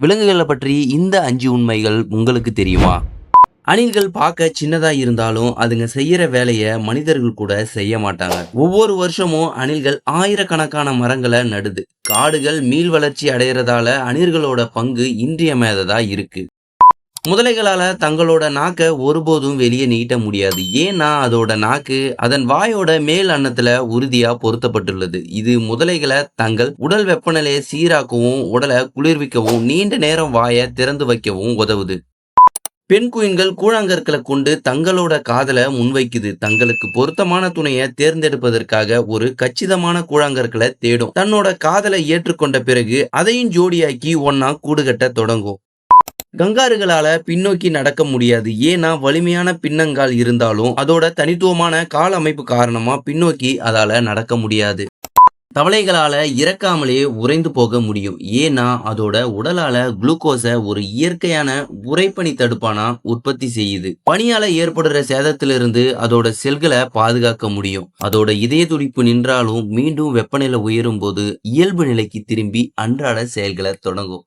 விலங்குகளை பற்றி இந்த 5 உண்மைகள் உங்களுக்கு தெரியுமா? அணில்கள் பார்க்க சின்னதா இருந்தாலும் அதுங்க செய்யற வேலைய மனிதர்கள் கூட செய்ய மாட்டாங்க. ஒவ்வொரு வருஷமும் அணில்கள் ஆயிரக்கணக்கான மரங்களை நடுது. காடுகள் மீள் வளர்ச்சி அடையறதால அணில்களோட பங்கு இன்றியமையாததா இருக்கு. முதலைகளால தங்களோட நாக்க ஒருபோதும் வெளியே நீட்ட முடியாது. ஏன்னா அதோட நாக்கு அதன் வாயோட மேல் அன்னத்துல உறுதியா பொருத்தப்பட்டுள்ளது. இது முதலைகளை தங்கள் உடல் வெப்பநிலையை சீராக்கவும் உடலை குளிர்விக்கவும் நீண்ட நேரம் வாயை திறந்து வைக்கவும் உதவுது. பெண் குயின்கள் கூழாங்கற்களை கொண்டு தங்களோட காதலை முன்வைக்குது. தங்களுக்கு பொருத்தமான துணையை தேர்ந்தெடுப்பதற்காக ஒரு கச்சிதமான கூழாங்கற்களை தேடும். தன்னோட காதலை ஏற்றுக்கொண்ட பிறகு அதையும் ஜோடியாக்கி ஒன்னா கூடுகட்ட தொடங்கும். கங்காருகளால பின்னோக்கி நடக்க முடியாது. ஏன்னா வலிமையான பின்னங்கால் இருந்தாலும் அதோட தனித்துவமான கால் அமைப்பு காரணமா பின்னோக்கி அதால நடக்க முடியாது. தவளைகளால இறக்காமலே உறைந்து போக முடியும். ஏன்னா அதோட உடலால குளுக்கோஸை ஒரு இயற்கையான உறைபனி தடுப்பானா உற்பத்தி செய்யுது. பனியால ஏற்படுற சேதத்திலிருந்து அதோட செல்களை பாதுகாக்க முடியும். அதோட இதய துடிப்பு நின்றாலும் மீண்டும் வெப்பநிலை உயரும் போது இயல்பு நிலைக்கு திரும்பி அன்றாட செயல்களை தொடங்கும்.